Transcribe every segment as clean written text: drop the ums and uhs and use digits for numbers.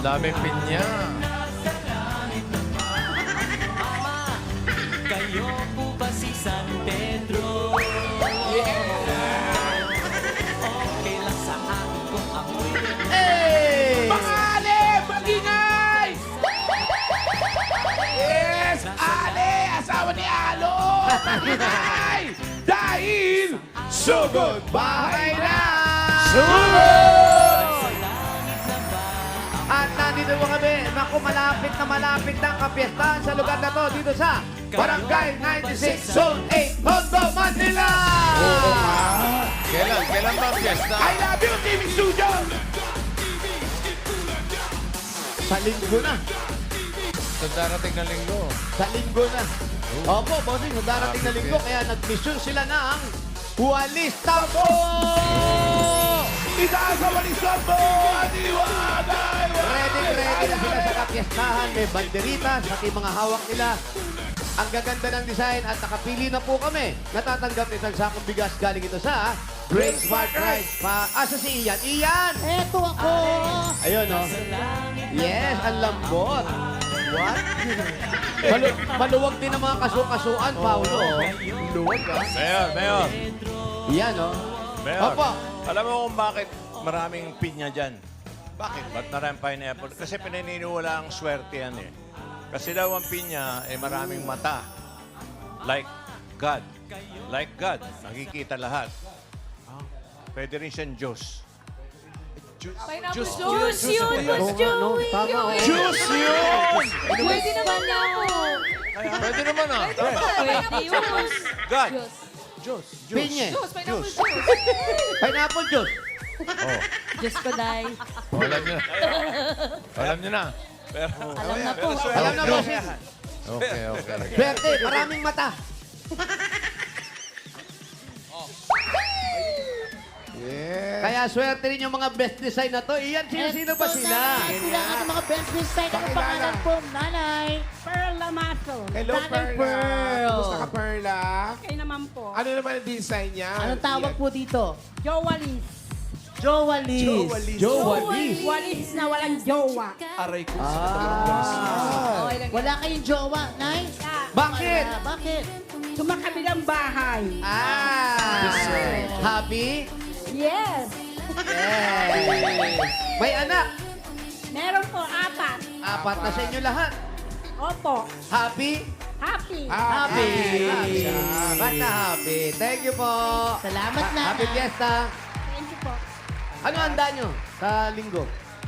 Daming pinya. Kayo po ba si San Pedro? Okay lang sa akin kung ako'y Hey! Mga magingay! Yes! Ale! Asawa ni Alo! Magingay! Dahil sugod bahay na! Sugod! At nandito po kami, naku, malapit na ang kapiestahan sa lugar na to dito sa Barangay 96, Zone 8, Tondo, Manila! Oo nga. Kailan ba ang fiesta? I love you, TV Studio! Sa linggo na. Sa darating na linggo. Sa linggo na. Opo, bossing, sa darating na linggo, kaya nag-mission sila ng Walis Tambo! Itaas sa walisan mo! Aniwanay! Ready na sila sa kapiestahan. May banderitas, pati mga hawak nila. Ang gaganda ng design at nakapili na po kami. Natatanggap itong sakong bigas galing ito sa Great Smart Rice. Asa si Ian? Ian! Eto ako! Ayun, no? Yes, ang lambot. What? Maluwag din ang mga kasuan, Paolo. Luwag ka. Mayor. Yan, no? Mayor. Opo. Alam mo kung bakit maraming pinya dyan? Bakit? Ba't maraming pineapple? Kasi pinaniniwala ang swerte yan eh. Kasi daw ang pinya ay maraming mata. Like God. Like God. Nakikita lahat. Pwede rin siyang Diyos. Pineapple juice yun, Boss No, Joey. tama, oh. Juice yun! Pwede naman ako. Pwede naman ah. Pwede yun. God. Juice. Pinye. Juice, pineapple juice. Pineapple juice. Oh. Diyos ko, Day. Alam niyo na. Alam niyo na. Pero, Alam na po. Alam na, bossing. okay. Swerte, maraming mata. Yeah. Kaya swerte rin yung mga best design na to. Iyan, sino ba sila? Sila ang ating mga best design. Ano Pakilala. pangalan po, Nanay? Pearl Lamaso. Hello, Nanay Perla. Pearl. Kumusta ka, Perla? Okay naman po. Ano naman ang design niya? Anong tawag po dito? Jowalis. Jowalis. Jowalis. Walis na walang jowa. aray ko. Okay lang. Wala kayong jowa, Nay? Bakit? Bakit? Sumakabilang bahay. Happy? Yes. Yes. May anak. Meron po 4. Apat na sa inyo lahat. Opo. Happy? Happy. Happy. Basta happy. Thank you po. Salamat, Nanay. Happy fiesta. Thank you po. Ano handa nyo sa linggo?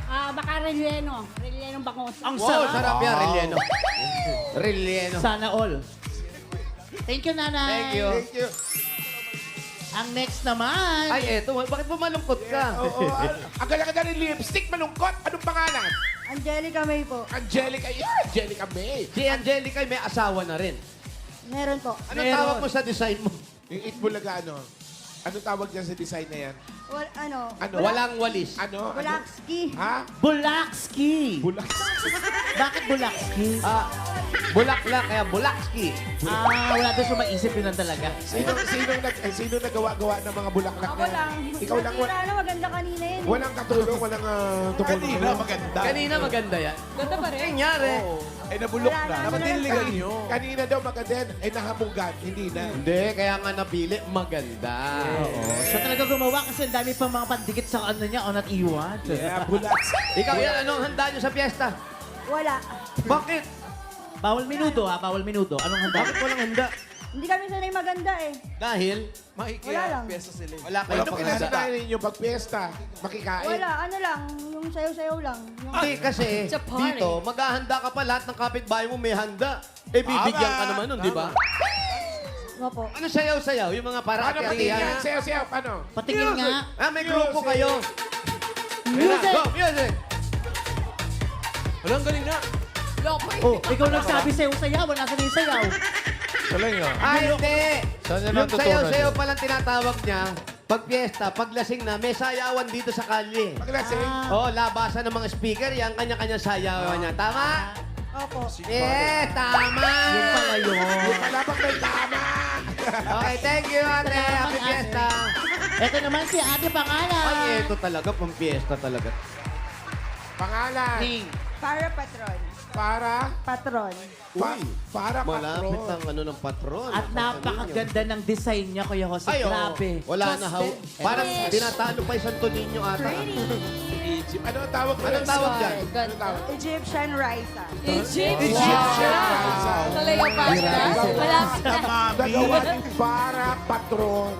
Baka relleno. Rellenong bangos. Ang Wow, sarap. sarap yan. Relleno. Relleno. Sana all. Thank you, Nanay. Thank you. Thank you. Ang next naman. Ay, eto. Bakit ba malungkot ka? Oo, ang ganda-ganda ng lipstick, malungkot. Anong pangalan? Angelica May po. Angelica. Yeah, Angelica May. Si Angelica may asawa na rin. Meron po. Ano tawag mo sa design mo? Yung Itbulaga, ano? Anong tawag niya sa design na yan? Ano? Ano? Walang walis. Ano? Bulakski. Ha? Bulakski. Bulak. Bakit Bulakski? Bulaklak, kaya Bulakski. Wala doon siya maisip yun lang talaga. Sino nagawa-gawa ng mga bulaklak na yan? Ikaw lang. Ano, maganda kanina yun. Walang katulong, walang tumulong. Kanina, maganda. Kanina maganda yan. Ganda pa rin. Nangyari. Nabulok Wala na. Napatiligan nyo. Kanina daw maganda yan. Nahamugan. Hindi na. Hindi, kaya nga napili, maganda. Oo. Siya talaga gumawa kasi ang dami pang mga pandikit sa ano niya o not iwan. Yeah, bulak. Ikaw yan, anong handa nyo sa piyesta? Wala. Bakit? Bawal minuto ha, bawal minuto. Anong handa? Bakit walang handa? Hindi kami sanay maganda eh. Dahil, Wala lang. wala kayong Ano panghanda. kinasanayan ninyo pag piyesta? Makikain? Wala. Ano lang. Yung sayaw-sayaw lang. Yung... Hindi kasi, It's a party. dito, maghahanda ka pa, lahat ng kapitbahay mo may handa. Eh, bibigyan ka naman nun, di ba? Opo. Ano sayaw-sayaw? Yung mga para Paano patingin? ati-atihan. Sayaw-sayaw, paano? Patingin nga. May grupo kayo. Music! Go, music! Walang galing na. Long pa. Oh, ikaw nagsabi sayaw-sayaw. Wala sa yung sayaw. Galing ah. Ay, hindi. Saan niya Yung natutunan sayaw-sayaw yun? palang tinatawag niya, pag piyesta, pag lasing na, may sayawan dito sa kalye. Paglasing? Oh, labasan ng mga speaker, yan kanya-kanya sayawan niya. Tama? Opo. Eh, tama! Yung pala yun. Yung palabang may tama! Okay, thank you, ate. Happy Ate. fiesta. Ito naman si Ate Pangalan. Ay, ito talaga, pang fiesta talaga. Pangalan. Para patron. Para. Patron. Para Malapit patron. ang ano ng patron. At napakaganda ng design niya, Kuya Jose. Ay, oo. Grabe. Wala na Parang tinatalo pa yung Santo Niño ata. Ano ang tawag mo? Anong tawag dyan? Ano tawag? Egyptian Raisa. Egyptian. Sa Cleopatra. Malapit na. Nagawa ni para patron.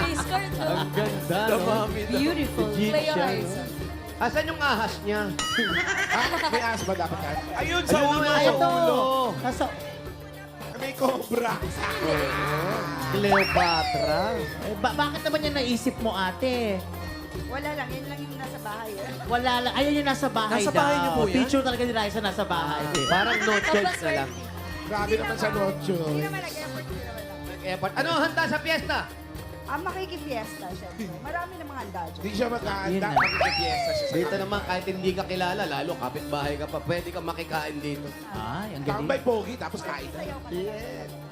Face card. Ang ganda, no? Beautiful. Cleopatra. Asan yung ahas niya? May asma dapat yan. Ayun, sa ulo. Nasa May cobra. Cleopatra. bakit naman yan naisip mo, ate? Wala lang, yan lang yung nasa bahay. Wala lang. Ayun yung nasa bahay Nasa daw. bahay niyo po yan? Picture talaga ni Raisa nasa bahay. Parang no church na lang. Grabe naman sa Nocho. Hindi naman nag-effort din naman lang. Effort. Ano ang handa sa piyesta? Makikipiesta, syempre. Marami namang handa dyan. Hindi siya magkahanda. Yun na. Magkikipiyesta siya sa Dito naman, kahit hindi ka kilala, lalo kapitbahay ka pa, pwede ka makikain dito. Ay, ang Tambay galing. pogi, tapos kain na.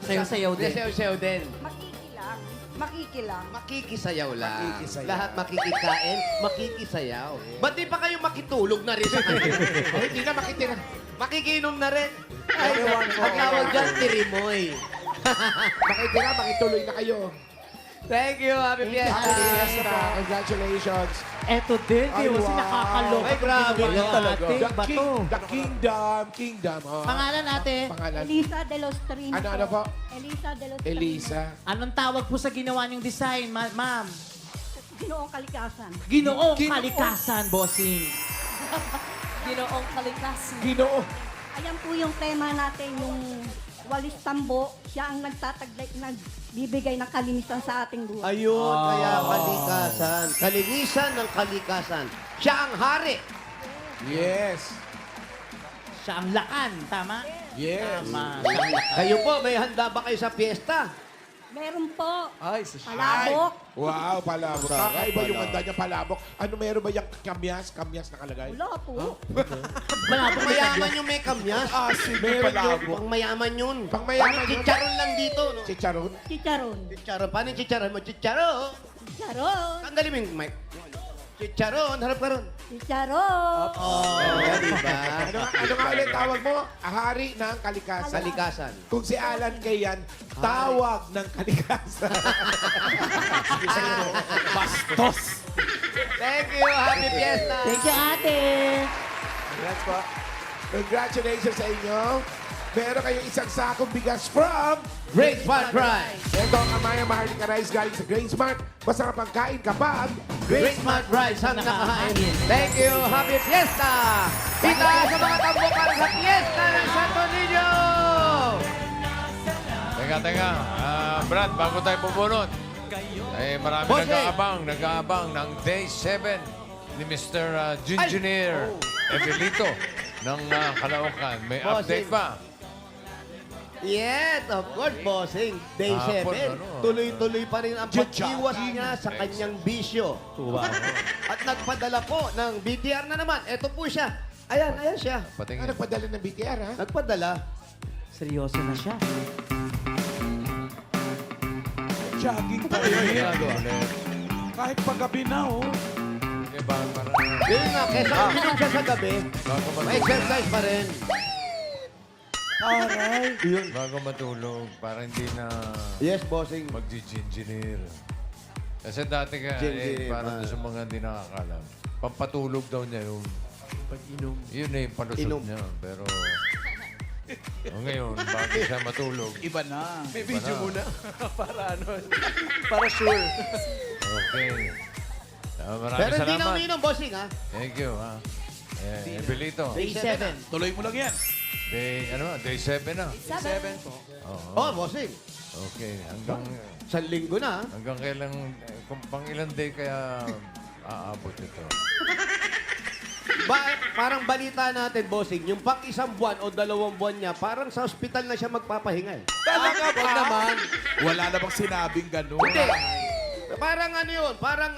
Sayaw-sayaw din. Sayaw-sayaw din. Makikilang. Makikilang. Makikisayaw lang. Makikisayaw. Lahat makikikain, makikisayaw. Ba't di pa kayo makitulog na rin sa kanila? Ay, hindi na makitira. Makikinom na rin. Ay, ang tawag dyan, tirimoy. Makitira, makituloy na kayo. Thank you, happy fiesta. Fiesta, congratulations. Eto din, Ay, Kuya Jose, wow. nakakaloka. Ay, grabe Ginawa yan talaga. natin. The, Bato. kingdom. Oh. Pangalan ate? Pangalan. Elisa de los Trinos. Ano po? Elisa de los Trinos. Elisa. Anong tawag po sa ginawa niyong design, ma'am? Ginoong kalikasan. Ginoong kalikasan, bossing. Ginoong kalikasan. Ginoo. Ayan po yung tema natin, yung walis tambo. Siya ang nagbibigay ng kalinisan sa ating buhay. Ayun, kaya kalikasan. Kalinisan ng kalikasan. Siya ang hari. Yes. Siya ang lakan, tama? Yes. Tama. Siya ang lakan. Kayo po, may handa ba kayo sa piyesta? Meron po. Ay, sa Palabok. Wow, palabok. Sarap Kakaiba yung pala. handa niya, palabok. Ano, meron ba yung kamyas? Kamyas nakalagay? Wala po. Malabo Pang mayaman yung may kamyas. Meron yun. Pang mayaman yun. Pang mayaman Parang yun. chicharon lang dito, no? Chicharon. Chicharon. Chicharon. Paano yung chicharon mo? Chicharon. Chicharon. Tanggalin mo yung mic. Chicharon. Harap ka ron. Chicharon. Oh, diba? Ano nga ulit tawag mo? Ahari ng kalikasan. Kalikasan. Kung si Alan kay yan, tawag ng kalikasan. bastos. Thank you. Happy fiesta. Thank you, ate. Congrats po. Congratulations sa inyo. Meron kayong isang sakong bigas from Great Smart Rice. Ito ang Amaya Maharlika Rice galing sa Grain Smart. Masarap ang kain kapag Great Smart Rice ang nakahain. Thank you. Happy fiesta. Kita sa mga tambo para sa fiesta ng Santo Niño. Teka. Brad, bago tayo pumunot. Marami Boss, nag-aabang ng Day 7 ni Mr. Engineer Emilito ng Caloocan. May Boss, update pa. Yes, of course, bossing. Day 7. Hapon, ano? Tuloy-tuloy pa rin ang pag-iwas niya sa kanyang bisyo. At nagpadala po ng BTR na naman. Ito po siya. Ayan siya. Patingin. nagpadala ng BTR, ha? Nagpadala. Seryoso na siya. Jogging pa Kahit paggabi na, oh. Okay, para Yun nga, kesa uminom siya sa gabi, may exercise pa rin. bago matulog, para hindi na Yes, bossing. mag-engineer. Kasi dati ka, Engineer, para doon sa mga hindi nakakalam, pampatulog daw niya yung Pag-inom. yun na yung palusot Inom. niya. Pero ngayon, bago siya matulog, Iba na. may video muna. Para sure. Okay. Maraming Pero hindi na salamat. uminom, bossing, ha? Thank you, ha. Ebelito. Day 7. Tuloy mo lang yan. Day 7 na. 7 po. Oo. Oh, bossing. Okay. Hanggang Isang linggo na, ha? hanggang kailan, kung pang ilang day kaya aabot ito. Parang balita natin, bossing, yung pang isang buwan o 2 buwan niya, parang sa ospital na siya magpapahinga, eh. Talaga ba? Naman. Wala na bang sinabing gano'n? Hindi. Parang ano yun, parang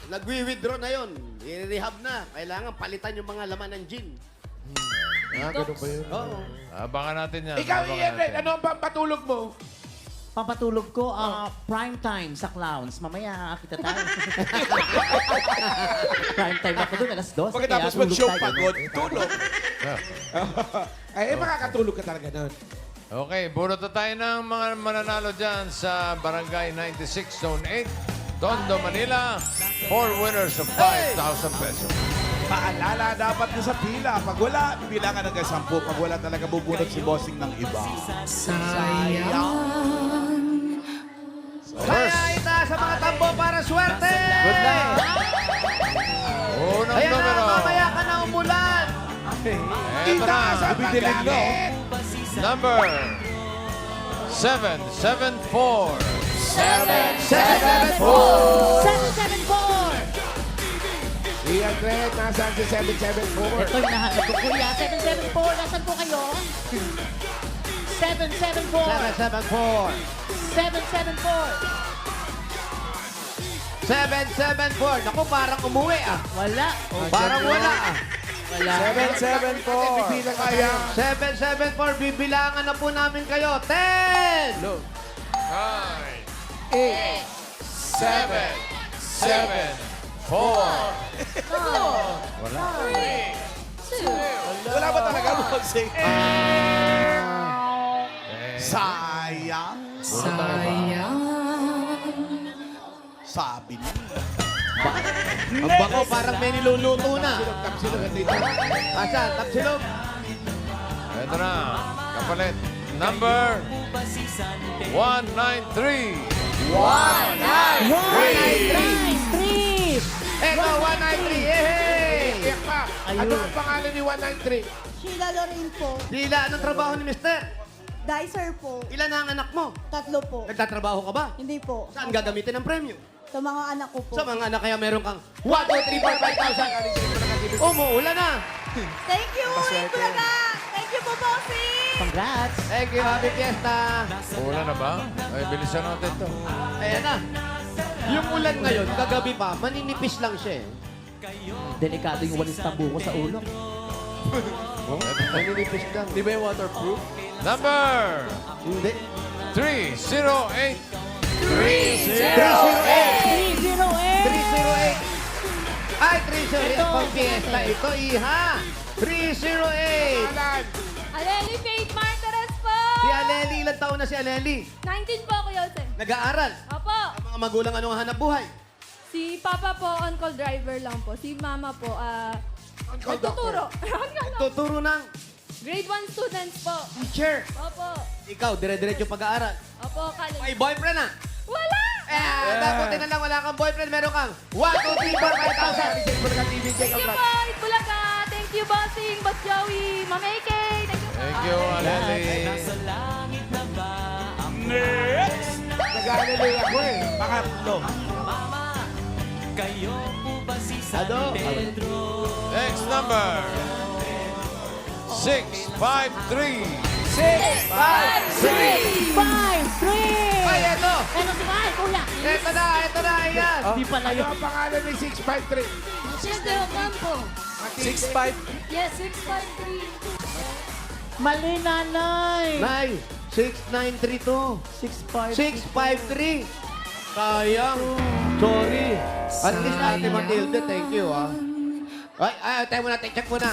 nagwi-withdraw na yun. I-rehab na. Kailangan palitan yung mga laman ng gin. Ganun ba yun? Oo. Abangan natin yan. Ikaw, abangan Ian, natin. ano ang pampatulog mo? pampatulog ko, prime time sa clowns. Mamaya, kita tayo. Prime time ako doon, alas 12. Pagkatapos kaya tulog mag-show tayo. pagod, tulog. Ay, makakatulog ka talaga nun. Okay, bunot na tayo ng mga mananalo dyan sa Barangay 96, Zone 8, Tondo, Manila. 4 winners of 5,000 pesos. Paalala, dapat na sa pila. Pag wala, bibilangan hanggang 10. Pag wala talaga bubunot si bossing ng iba. Kaya itaas sa mga tambo para swerte! Good luck! Unang Ayan na, numero. mamaya ka na umulan! Eto na. Bibilin mo. Number 774. 774! 774! Si Andret, nasaan si 774? Ito yung nahanap ko, kuya. 774, nasan po kayo? 774! 774! 774! 774! Naku, parang umuwi ah. Wala. Parang wala ah. Wala. 774. Bibilang kaya. 774, bibilangan na po namin kayo. 10! 9, 8, 7, 4. Wala ba talaga bossing? Sayang. Sabi niya. Ang bako, parang may niluluto na. Tapsilog ka dito. Asan? Tapsilog? Ito na. Kapalit. Number 193. 193! Eto, 193. Yehey! Iyak pa. Ano ang pangalan ni 193? Sheila Lorin po. Lila, anong trabaho ni Mister? Dicer po. Ilan na ang anak mo? 3 po. Nagtatrabaho ka ba? Hindi po. Saan gagamitin ang premyo? Sa mga anak ko po. Sa mga anak kaya meron kang 1, 2, 3, 4, 5,000. Umuulan na. Thank you, Bulaga! Thank you po, bossing! Congrats! Thank you, happy fiesta. Ulan na ba? Ay, bilisan natin to. Ayan na. Yung ulan ngayon, kagabi pa, maninipis lang siya eh. Delikado yung walis tambuko sa ulo. Maninipis lang. Di ba yung waterproof? Number Hindi. 308. 308! 308. Ay, 308. Ito. Pang fiesta. Ito, iha. 308. Alan. Aleli Faith Martires po! Si Aleli, ilang taon na si Aleli? 19 po ako, Yose. Nag-aaral. Opo. Ang mga magulang anong hanap buhay? Si Papa po, on-call driver lang po. Si Mama po, nagtuturo. Tuturo ng Grade 1 students po. teacher. Opo. Ikaw, dire-diretso pag-aaral. Opo, college. May boyfriend na. Wala! Dapat na lang wala kang boyfriend, meron kang 1, 2, 3, 4, 5,000. Bulaga TV, check Thank you out. po, Itbulaga. Thank you, Bossing, Boss Joey, Ma'am AK. Thank you po. Thank you, Aleli. Nag-aalala ako eh. Pangatlo. Ano? Next number 653. 5-3! Ay, ito. Ano si Mahal, kuya? Ito na, ayan. Hindi pala Ano yun. ang pangalan ni 653? Sister Ocampo. 6'5". Yes, 653. Mali, nanay. Nay, 6932. 6-5. 653. Sayang. Sorry. At least Ate Matilde, thank you ah. Ay, tayo muna, check muna.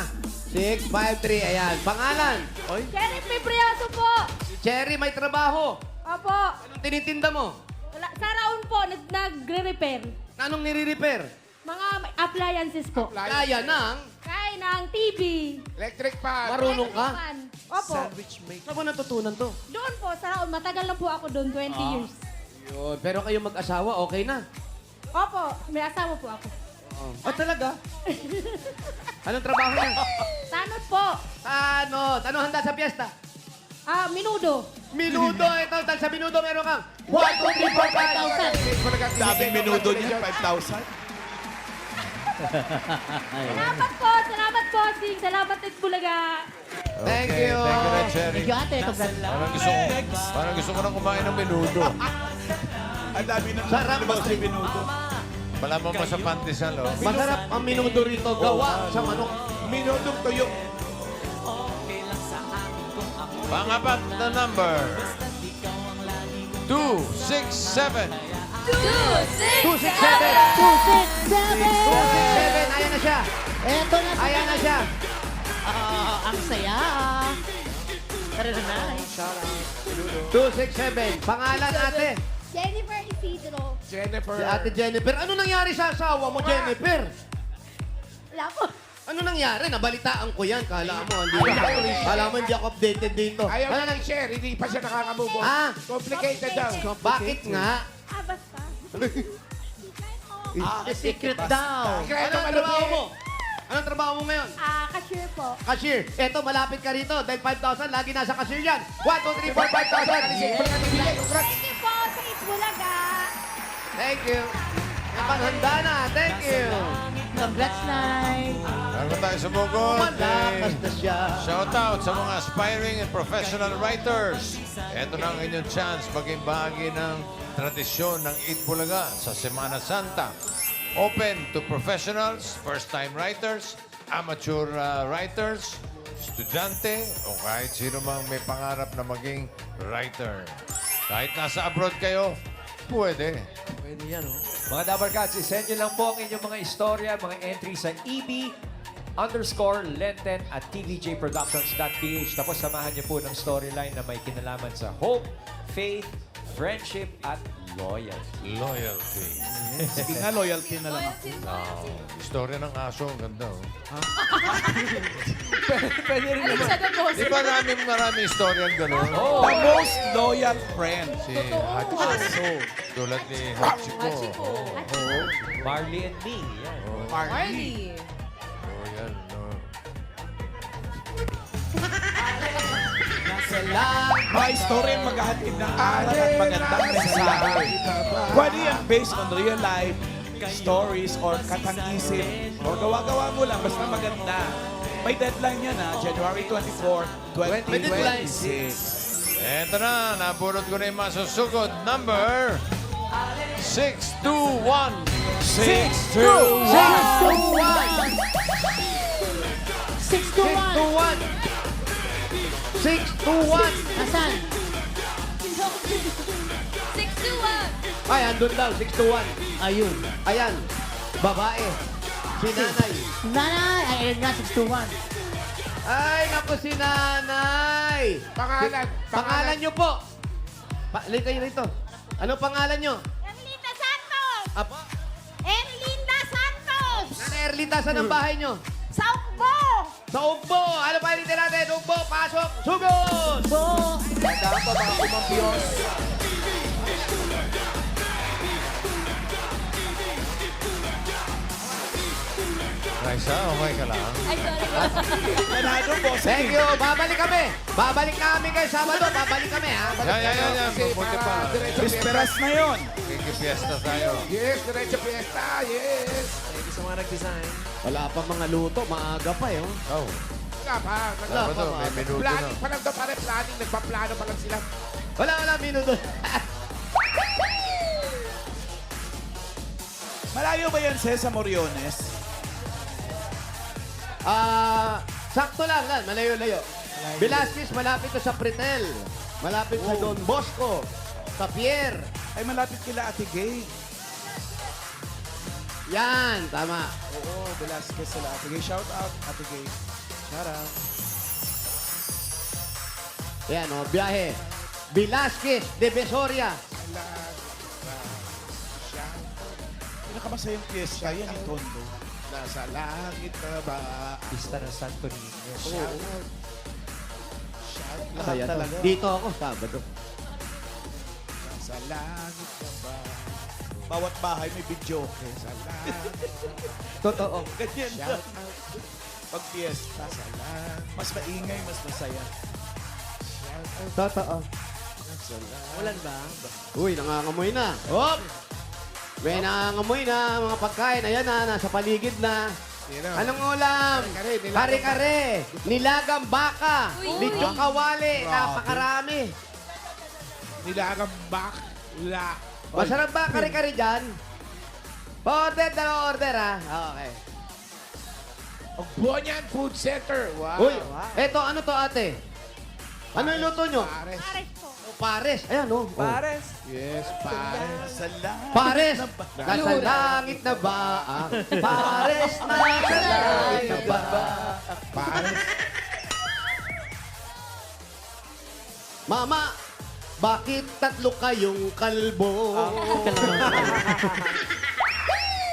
653, ayan. Pangalan. Oy, Cherry Pibriaso po. si Cherry may trabaho. Opo. Anong tinitinda mo? Wala, sa Raon po, nagre-repair. Anong nire-repair? Mga appliances po. Kaya ng Kaya ng TV. Electric fan. marunong ka. Fan. Opo. Saan mo natutunan to? Doon po, sa Raon. Matagal na po ako doon, 20 years. Yun, pero kayo mag-asawa, okay na. Opo, may asawa po ako. Talaga? Anong trabaho niya? Tanod po. Ano handa sa piyesta? Minudo. Minudo, ito. Dahil sa minudo, meron kang 1, 2, 3, 4, 5,000. Bulaga TV, Daming check out. minudo niya, 5,000. Salamat po, Sing. Salamat, Itbulaga. Thank Okay, you. Thank you, Red Cherry. Thank you, ate. Congrats. Parang gusto ko na kumain ng menudo. Ang dami na Sarap, lumabas bossing. ni Binudo. Malaman mo sa pandesal, oh. Masarap ang minudo rito. Gawa sa manok. Minudong tuyo. Pangapat na number 267. 267. 267! 267. Ayan na siya. Eto na Ayan na siya. ang saya. Pero nice. 267. Pangalan ate. Jennifer Isidro. Jennifer. Si ate Jennifer. Ano nangyari sa asawa mo, Jennifer? Wala po. Ano nangyari? Nabalitaan ko yan. Kala mo, hindi ako updated dito. Ayaw Ano na nang... share, hindi pa siya nakaka-move on. Ah. Complicated daw. Bakit nga? Basta. Secret daw. Secret. Anong trabaho mo? Anong trabaho mo ngayon? Cashier po. Cashier. Eto, malapit ka rito. Dahil 5,000, lagi nasa cashier yan. 1, 2, 3, 4, 5,000. Thank you po sa Itbulaga. Thank you. May panghanda na. Thank you. Congrats, Nay. Bago tayo sumugod, Malakas na siya. shout out sa mga aspiring and professional writers. Ito na ang inyong chance maging bahagi ng tradisyon ng Eid Bulaga sa Semana Santa. Open to professionals, first-time writers, amateur writers, estudyante, o kahit sino mang may pangarap na maging writer. Kahit nasa abroad kayo, pwede. Mga Dabarkats, isend nyo lang po ang inyong mga istorya, mga entry sa EB_Lenten at tvjproductions.ph. Tapos samahan nyo po ng storyline na may kinalaman sa hope, faith, friendship, at loyalty. Loyalty. Sige nga, loyalty na lang ako. Istorya ng aso, ang ganda. Oh. Pwede rin naman. Di ba maraming istorya ang gano'n? The most loyal friend. Si Hachiko. Tulad ni Hachiko. Marley and me. Yan. Marley. Oh, yan. No. Mga story ang maghahatid ng aral at magandang mensahe. Pwede yan based on real life stories or katang-isip or gawa-gawa mo lang basta maganda. May deadline yan January 24, 2026. Eto na, napulot ko na yung masusugod. Number 621. 621. 621. 621. Asan? 621. Ay, andun daw. 621. Ayun. Ayan. Babae. Si nanay. Nanay. Ay, ayun nga, 621. Ay, naku si nanay. Pangalan. Pangalan nyo po. Lito kayo rito. Ano pangalan nyo? Erlinda Santos. Apo. Erlinda Santos. Nanay Erlita, saan ang bahay nyo? Sa Ugbo. Sa Ugbo. Ano pa rin natin? Ugbo, pasok, sugod! Bo. Tandaan po, mga kumampiyon. Raisa, okay ka lang? Ay, sorry po. Manado po. Thank you. Babalik kami. Babalik kami kayo Sabado. Babalik kami, ha? Yan. Mabuti pa. Bisperas na yun. Kikipiesta tayo. Yes, diretso fiesta. Yes. Wala pa mga luto. Maaga pa, eh. Oh. Oh, Nga pa. Sabado, may minuto na. Planning pa lang daw pare. Planning. Nagpa-plano pa lang sila. Wala, minuto. Malayo ba yan, Ses, sa Moriones? Sakto lang. Malayo-layo. Velasquez, malapit to sa Pretel. Malapit sa Don Bosco. Sa Pierre. Ay, malapit kila Ate Gay. Yan, tama. Oo, Velasquez sila Ate Gay. Shout out, Ate Gay. Shout out. Yan, biyahe. Velasquez de Besoria. Pinakamasayang piyesta yan, yung Tondo. Nasa langit na ba? Pista ng Santo Niño. Lahat Ayan, talaga. dito ako, Sabado. Nasa langit na ba? Bawat bahay may video. Sa langit. Totoo. Ganyan Shout na. out. Pag piyesta, Sa langit. mas maingay, mas masaya. Shout out. Totoo. Sa langit. Ulan ba? Uy, nangangamoy na. Hop! May nangangamoy na mga pagkain. Ayan na, nasa paligid na. Sino? Anong ulam? Kare-kare, nilagang Kare-kare. Nilagang baka. Lechong kawali. Grabe. Napakarami. Nilagang bak. La. Masarap ba kare-kare dyan? Order, dalawa order, ha? Okay. Bonyan Food Center. Wow. Uy, eto, ano to, ate? Ano yung luto nyo? Pares. Pares po. Pares. Ayan, oh. Pares. Yes, pare. Pares. Nasa langit na ba? Pares. Nasa langit na ba? Pare. Mama, bakit tatlo kayong kalbo?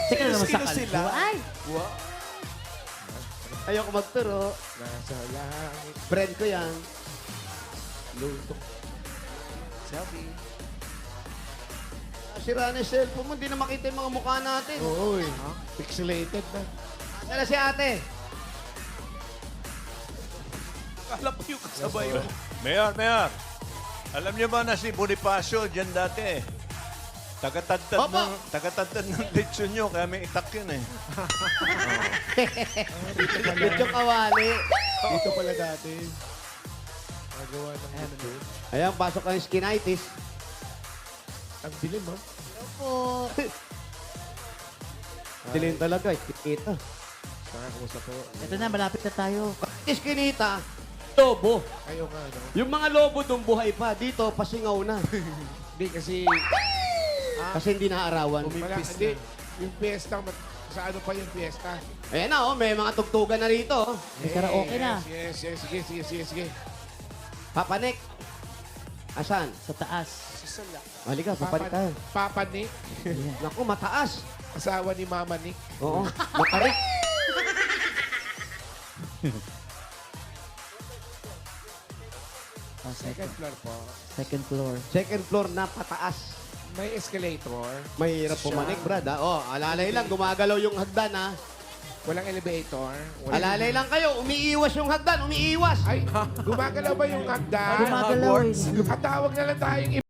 Teka na naman sa Sino sila? kalbo. Ay! Ayoko magturo. Nasa langit. Friend ko yan. Lutok. Selfie. Sira na yung cellphone mo, hindi na makita yung mga mukha natin. Oo, pixelated na. Sala si ate. Akala po yung kasabay yun. Mayor. Alam niyo ba na si Bonifacio dyan dati eh? Opo. Tagatantad ng lechon nyo, kaya may itak yun eh. Medyo kawali. Dito pala dati. Nagawa ng mundo. Ayan, pasok ang skinitis. Ang dilim, ha? Po. Dilim talaga, iskinita. Nakakusa po. Ito na, malapit na tayo. Iskinita, lobo. Kayo nga, no? Yung mga lobo doon buhay pa. Dito, pasingaw na. Hindi, kasi... Kasi hindi naaarawan. Wala, hindi. Yung fiesta, sa ano pa yung fiesta? Ayan na, oh, may mga tugtugan na rito. oh. May karaoke na. Yes. Sige. Papanik. Asan? Sa taas. Halika, papanik tayo. Papa Nick, Naku, mataas. asawa ni Mama Nick. Oo, matarik. Oh, Second floor po. second floor. Second floor na pataas. May escalator. Mahirap pumanik, Brad. Ha? Oh, alalay lang, gumagalaw yung hagdan, ha? Walang elevator. Alalay lang kayo, umiiwas yung hagdan, umiiwas. Ay, gumagalaw ba yung hagdan? Gumagalaw eh. At tawag na lang tayong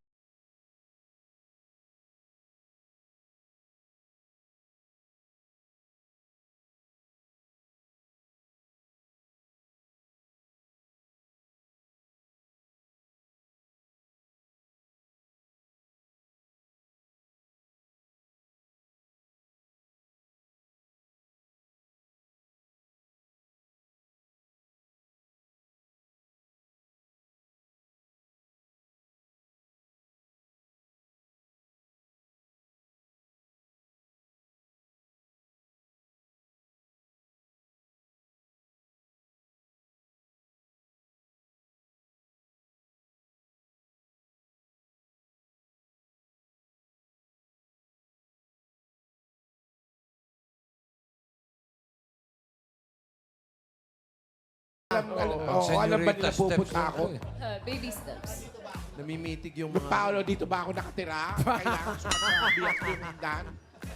alam ba nila pupunta ako? Baby steps. Namimitig yung Yung Paolo, dito ba ako nakatira? Kailangan sumasabihan ko yung hagdan.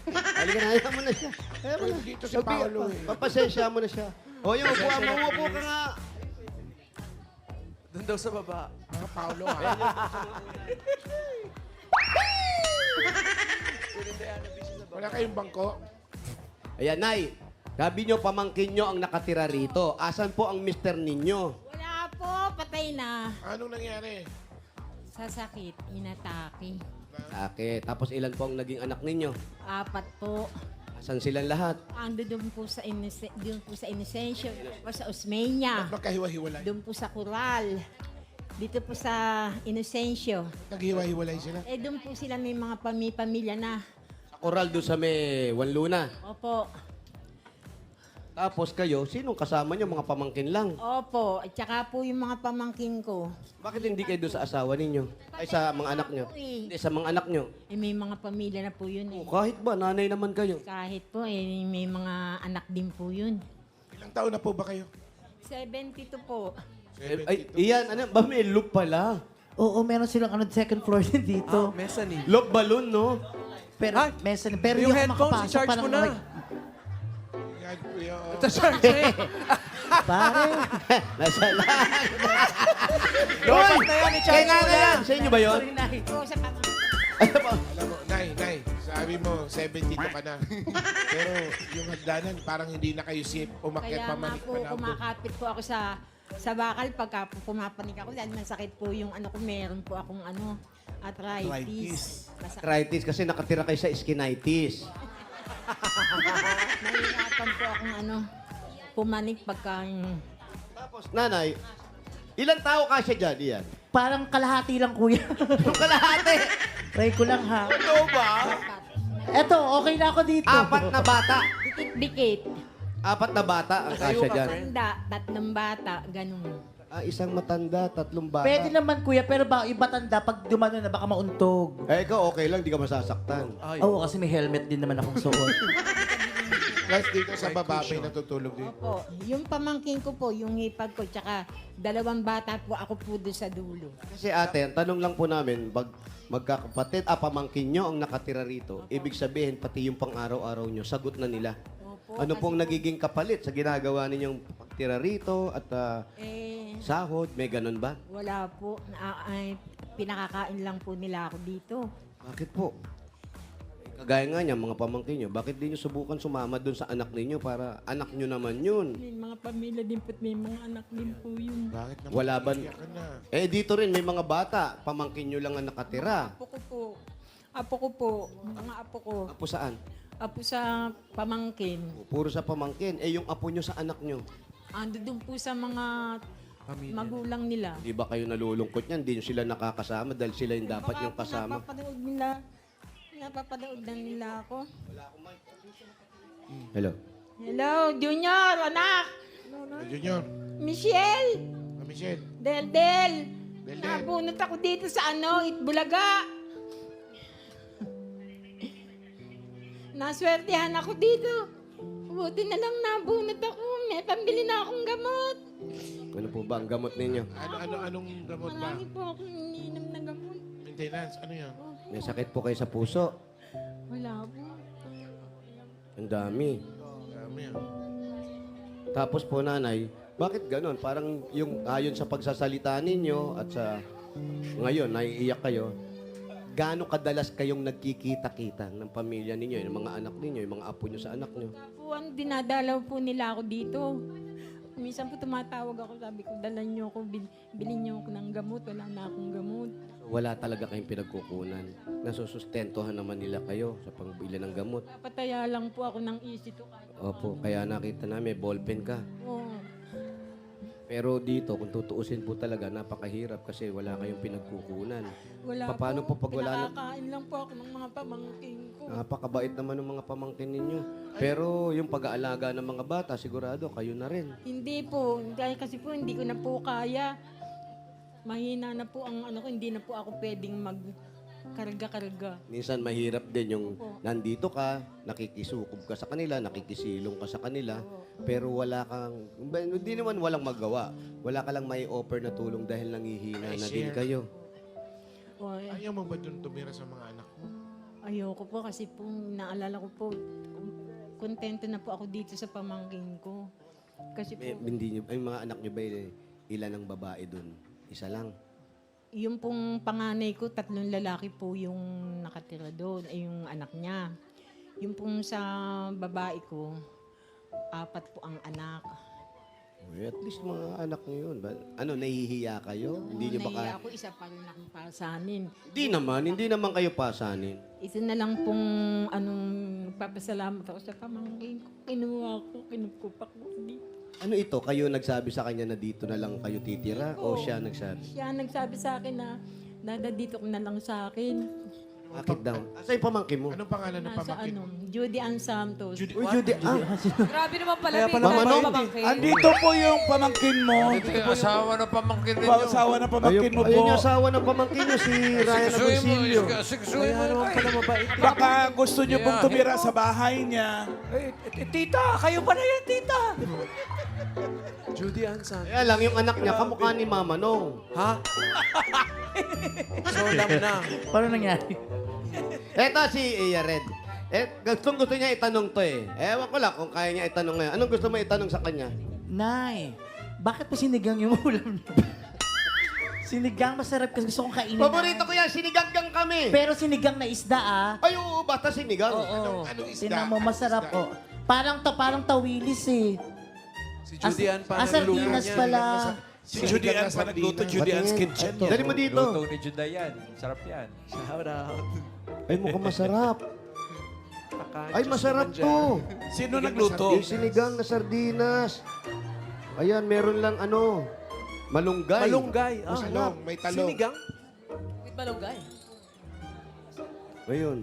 Halika na, ayaw mo na siya. Ayaw mo na. Dito si Paolo eh. Papasensya mo na siya. O, yung upuan mo, umupo ka nga. Doon daw sa baba. Mga Paolo ha. Wala kayong bangko? Ayan, Nay. Sabi nyo, pamangkin nyo ang nakatira rito. Asan po ang mister ninyo? Wala po, patay na. Anong nangyari? Sa sakit, inatake. Okay, tapos ilan po ang naging anak ninyo? 4 po. Asan silang lahat? Ando doon po sa Inocencio, po sa Osmeña. Magkahiwa-hiwalay. Doon po sa Coral. Dito po sa Inocencio. Naghiwa-hiwalay sila. Eh, doon po sila may mga pamilya na. Sa Coral doon sa may Wanluna. Opo. Tapos kayo, sinong kasama nyo? Mga pamangkin lang. Opo. At saka po yung mga pamangkin ko. Bakit hindi kayo doon sa asawa ninyo? Ay, sa mga anak nyo? Hindi, sa mga anak nyo. Eh, may mga pamilya na po yun eh. Kahit ba, nanay naman kayo. Kahit po eh, may mga anak din po yun. Ilang taon na po ba kayo? 72 po. Ay, iyan, ano, ba may loop pala? Oo, meron silang second floor din dito. Mezzanine. Loop balloon, no? Pero, Ah, mezzanine. Pero yung hindi ako headphones, makapasok. i-charge mo na. Yan, kuya. oh. Ito, charge eh. Pare. Nasa lang. Lobat na yan, i-charge Kailangan mo na. yan. Sa inyo ba yun? Oo, sa pamangkin. Ano ba? Alam mo, Nay, sabi mo, 72 ka na. Pero yung hagdanan, parang hindi na kayo safe. Umakyat Kaya pa nga manik po, pa na. kumakapit po ako sa bakal pagka po pumapanik ako dahil masakit po yung ano ko, meron po akong arthritis. Arthritis kasi nakatira kayo sa skinitis. Nahihirapan po akong pumanik pagka Tapos, nanay, ilang tao kasi dyan, iyan? Parang kalahati lang, kuya. Yung kalahati. Try ko lang, ha? Ano ba? Eto, okay na ako dito. 4 na bata. Dikit-dikit. 4 na bata ang kasya dyan. Matanda, 3 bata, ganun. Isang matanda, 3 bata. Pwede naman, kuya, pero ba, iba tanda, pag dumano na, baka mauntog. Ikaw okay lang, di ka masasaktan. Oo, kasi may helmet din naman akong suot. Guys, dito sa baba may natutulog dito. Opo, yung pamangkin ko po, yung hipag ko, tsaka 2 bata po, ako po doon sa dulo. Kasi ate, ang tanong lang po namin, magkakapatid, pamangkin nyo ang nakatira rito, ibig sabihin, pati yung pang-araw-araw nyo, sagot na nila. Opo, Ano pong nagiging kapalit sa ginagawa ninyong pagtira rito at sahod? May ganun ba? wala po. Pinakakain lang po nila ako dito. Bakit po? Kagaya nga niya, mga pamangkin nyo, bakit di nyo subukan sumama doon sa anak ninyo para anak nyo naman yun? May mga pamilya din po, may mga anak din po yun. Bakit naman Wala ba? iiyak ka na? Dito rin may mga bata, pamangkin nyo lang ang nakatira. Apo ko po, mga apo ko. Apo saan? Apo sa pamangkin. Puro sa pamangkin. Yung apo nyo sa anak nyo. Ando doon po sa mga magulang nila. Di ba kayo nalulungkot yan? Di nyo sila nakakasama dahil sila yung dapat yung kasama. Napapanood na nila ako. Hello? Hello, Junior, anak! Junior, Michelle! Michelle. Del! Del. Nabunot ako dito sa Itbulaga. Naswertehan ako dito. Buti na lang nabunot ako. May pambili na akong gamot. Ano po ba ang gamot ninyo? Anong gamot ba? Marami po akong iniinom na gamot. Maintenance, ano yan? May sakit po kayo sa puso. Wala po. Ang dami. Dami yan. Tapos po nanay, bakit ganon? Parang yung ayon sa pagsasalita ninyo at sa ngayon, naiiyak kayo. Gaano kadalas kayong nagkikita-kita ng pamilya ninyo, yung mga anak ninyo, yung mga apo nyo sa anak nyo? Buwan, dinadalaw po nila ako dito. Minsan po tumatawag ako, sabi ko, dalan niyo ako, bilhin niyo ako ng gamot, wala na akong gamot. Wala talaga kayong pinagkukunan. Nasusustentohan naman nila kayo sa pangbili ng gamot. Napataya lang po ako ng easy to kahit. Opo, kaya nakita namin, ballpen ka. Oo. Pero dito, kung tutuusin po talaga, napakahirap kasi wala kayong pinagkukunan. Wala Paano po pag wala na? Pinakakain lang po ako ng mga pamangkin ko. Napakabait naman ng mga pamangkin ninyo. Pero yung pag-aalaga ng mga bata, sigurado kayo na rin. Hindi po, dahil kasi po hindi ko na po kaya. Mahina na po ang ano ko, hindi na po ako pwedeng magkarga-karga. Minsan mahirap din yung nandito ka, nakikisukob ka sa kanila, nakikisilong ka sa kanila, pero wala kang, hindi naman walang magawa. Wala ka lang may offer na tulong dahil nangihina na din kayo. O, Ayaw mo ba dun tumira sa mga anak mo? ayoko po kasi po, naalala ko po, kontento na po ako dito sa pamangkin ko. Kasi po, Hindi nyo, ay mga anak nyo ba ilan ang babae dun? Isa lang. yung pong panganay ko, 3 lalaki po yung nakatira doon, ay yung anak niya. Yung pong sa babae ko, 4 po ang anak. At least mga anak nyo yun. Nahihiya kayo? Hindi nyo Nahiya baka... ako, isa pa rin akong pasanin. Hindi naman kayo pasanin. Isa na lang pong papasalamat ako sa pamangkin ko. Kinuha ko, kinukupak ko dito. Ano ito? Kayo nagsabi sa kanya na dito na lang kayo titira? O siya nagsabi? Siya nagsabi sa akin na, Dada, dito ka na lang sa akin. Bakit daw? Asa yung pamangkin mo? Anong pangalan ng Nasa pamangkin? Judy Ann Santos. Uy, Judy. Grabe naman pala. Kaya pala Mama Nong. Andito po yung pamangkin mo. Ito yung asawa ng pamangkin ninyo. Asawa ng pamangkin mo po. Ayun yung asawa ng pamangkin niyo, si Ryan Agoncillo. Siksuin mo kayo. Baka gusto niyo pong tumira sa bahay niya. Tita, kayo pa na yan, tita. Judy Ansan. Kaya lang, yung anak niya, kamukha ni Mama Nong. Ha? Solam na. Paano nangyari? Eto si Iya Red. Gusto niya itanong to eh. Ewan ko lang kung kaya niya itanong ngayon. Anong gusto mo itanong sa kanya? Nay, bakit po sinigang yung ulam niyo? Sinigang masarap kasi gusto kong kainin. Paborito ko yan, sinigaggang kami. Pero sinigang na isda, ah. Ay, oo, basta sinigang. Oo. Anong isda? Tinan mo, masarap po. Parang tawilis eh. Si Judy Ann pa sardinas niya. pala. Si Judy Ann pa nagluto, Judy Ann's Kitchen. Dali mo dito. Luto ni Juday yan. Sarap yan. Shout out. Ay, mukhang masarap. Pakain Ay, Diyos masarap naman dyan. to. Sino nagluto? Yung sinigang na sardinas. Ayan, meron lang Malunggay. Malunggay. Ah, Masalong, may talong. Sinigang? Ayun.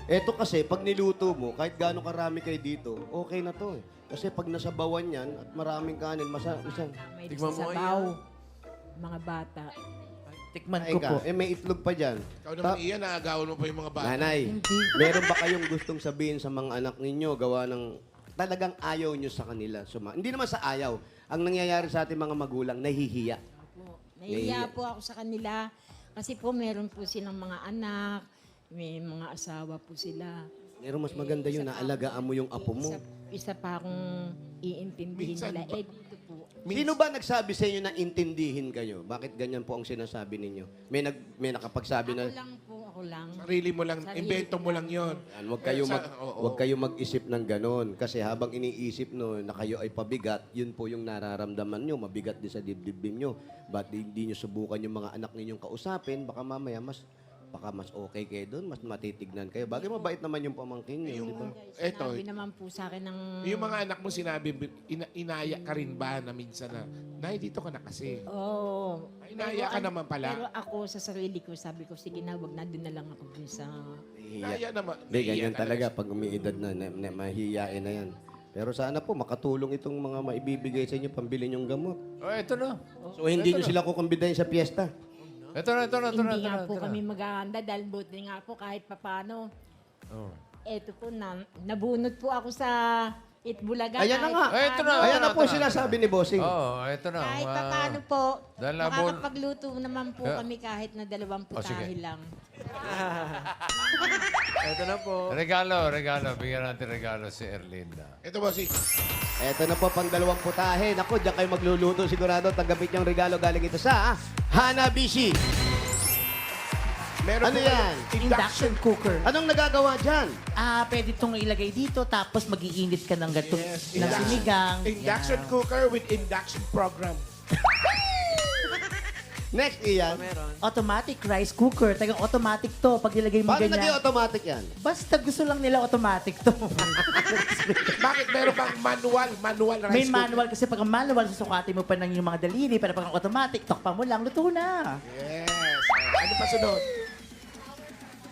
Eto kasi, pag niluto mo, kahit gaano karami kayo dito, okay na to eh. Kasi pag nasabawan yan at maraming kanin, May Tignan mo sabaw. Mga bata. Tikman Ay ko po. ka, may itlog pa dyan. Ikaw naman, Ian, naagawan mo pa yung mga bata. Nanay, meron ba kayong gustong sabihin sa mga anak ninyo gawa ng talagang ayaw nyo sa kanila? Hindi naman sa ayaw. Ang nangyayari sa ating mga magulang, nahihiya. Po. Nahiya po ako sa kanila. Kasi po meron po silang mga anak. May mga asawa po sila. Pero mas maganda yun, naalagaan mo yung apo mo. Isa pa akong iintindihin Minsan nila. ba- Dito po. Sino ba nagsabi sa inyo na intindihin kayo? Bakit ganyan po ang sinasabi ninyo? May nakapagsabi na, Ako lang. Sarili mo lang, Sarili invento mo lang yon. "Yan, huwag kayo mag-isip ng ganon. Kasi habang iniisip no, na kayo ay pabigat, yun po yung nararamdaman nyo. Mabigat din sa dibdib nyo. Ba't hindi nyo subukan yung mga anak ninyong kausapin? Baka mamaya mas okay kayo doon, mas matitignan kayo. Bagay mabait naman yung pamangkin nyo, di ba? Eto, Sinabi naman po sa akin ng... yung mga anak mo sinabi, inaya ka rin ba na minsan na, Nay, dito ka na kasi. Oo. Inaya ka naman pala. Pero ako sa sarili ko, sabi ko, sige na, wag na din na lang ako dun sa... Inaya naman. Hindi, ganyan talaga. Pag umiidad na, mahihiyain na yan. Pero sana po, makatulong itong mga maibibigay sa inyo, pambili nyong gamot. Oh, ito na. So, hindi nyo sila kukumbidahin sa piyesta. Ito na. Hindi nga po kami maghahanda dahil buti nga po kahit papano. Oh. Eto po, nabunot po ako sa Itbulaga. Ayan na nga. Ito na. Ayan na po sinasabi ni Bossing. Oo, ito na. Kahit papano po, dahil nabun- makakapagluto naman po kami kahit na 2 putahe sige. lang. Ito na po. Regalo. Bigyan natin regalo si Erlinda. Ito ba si... Eto na po, pang 2 putahe. Naku, diyan kayo magluluto sigurado. Tanggapin niyong regalo galing ito sa Hanabishi. Meron Ano po kayo- yan? Induction cooker. Anong nagagawa dyan? Pwede itong ilagay dito, tapos mag-iinit ka ng gato, Yes, ng sinigang. Induction Yan. cooker with induction program. Next, Ian. Automatic rice cooker. Tagang automatic to. Pag nilagay mo Paano ganyan. naging automatic yan? Basta gusto lang nila automatic to. Bakit meron bang manual rice May cooker? manual kasi pag ang manual, susukatin mo pa ng yung mga daliri. Pero pag ang automatic, tokpa mo lang, luto na. Yes. Ano pa sunod?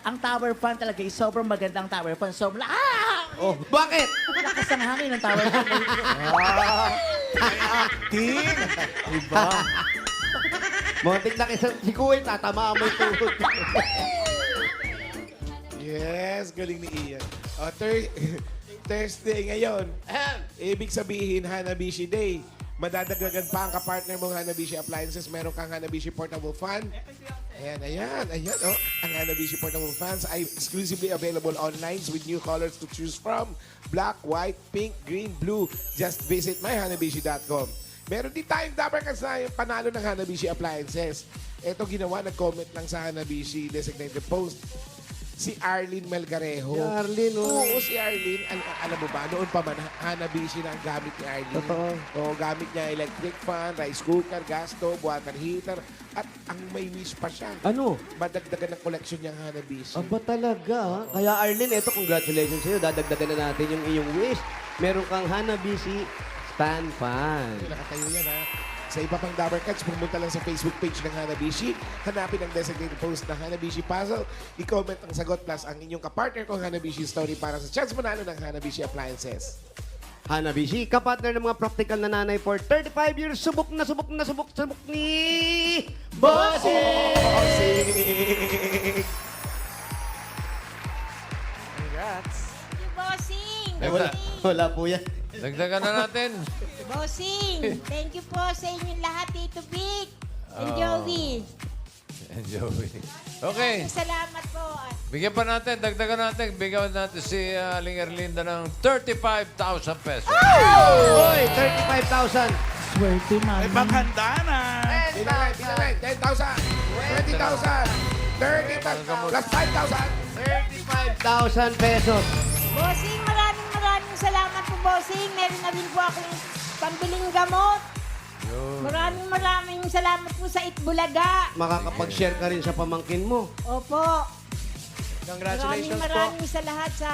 Ang tower fan talaga is sobrang magandang tower fan. Sobrang, Oh, bakit? lakas ng hangin ng tower fan. Acting! Iba. Muntik na kisang si Kuya, tatamaan mo yung tuhod. Yes, galing ni Ian. O, Thursday ngayon. Ibig sabihin, Hanabishi Day. Madadagdagan pa ang kapartner mong Hanabishi Appliances. Meron kang Hanabishi Portable Fan. Ayan. Oh. Ang Hanabishi Portable Fans ay exclusively available online with new colors to choose from. Black, white, pink, green, blue. Just visit myhanabishi.com. Meron din tayong Dabarkas na yung panalo ng Hanabishi Appliances. Ito ginawa, nag-comment lang sa Hanabishi designated post. Si Arlene Melgarejo. Si Arlene, oh. Oo, si Arlene. Alam mo ba, noon pa man, Hanabishi na ang gamit ni Arlene. Totoo. Oo, gamit niya electric fan, rice cooker, gas stove, water heater. At ang may wish pa siya. Ano? Madagdagan ng collection niyang Hanabishi. Aba talaga, ha? Kaya Arlene, eto, congratulations sa'yo. Dadagdagan na natin yung iyong wish. Meron kang Hanabishi stand fan. Nakatayo yan, ha? Sa iba pang Dabarkats, pumunta lang sa Facebook page ng Hanabishi. Hanapin ang designated post ng Hanabishi Puzzle. I-comment ang sagot plus ang inyong kapartner kong Hanabishi story para sa chance manalo ng Hanabishi Appliances. Hanabishi, kapartner ng mga practical na nanay for 35 years. Subok ni Bossing! Congrats. Bossing! Wala po yan. Dagdagan na natin. Bossing! Thank you po sa inyong lahat, Tito Vic and Joey. And Joey. Okay. Salamat po. Bigyan pa natin, dagdagan natin. Bigyan natin si Aling Erlinda ng 35,000 pesos. Oy, 35,000. Swerte na. May paghanda na. Pinalay, 10,000, 20,000, 30,000, plus 5,000. 35,000 pesos. Bossing, maraming salamat po, Bossing. Meron na rin po akong pambiling gamot. Maraming salamat po sa Itbulaga. Makakapag-share ka rin sa pamangkin mo. Opo. Congratulations po. Maraming sa lahat sa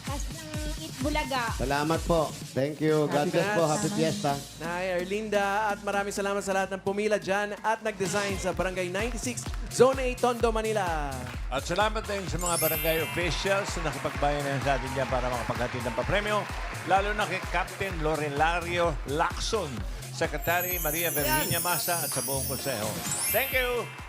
kas ng Bulaga. Salamat po. Thank you. God bless po. Happy Fiesta. Nay Erlinda, at maraming salamat sa lahat ng pumila dyan at nag-design sa Barangay 96, Zone 8, Tondo, Manila. At salamat din sa mga barangay officials na nakipagbayanan sa atin dyan para makapaghatid ng papremyo. Lalo na kay Captain Lorelario Lacson, Secretary Maria Virginia Masa at sa buong konseho. Thank you!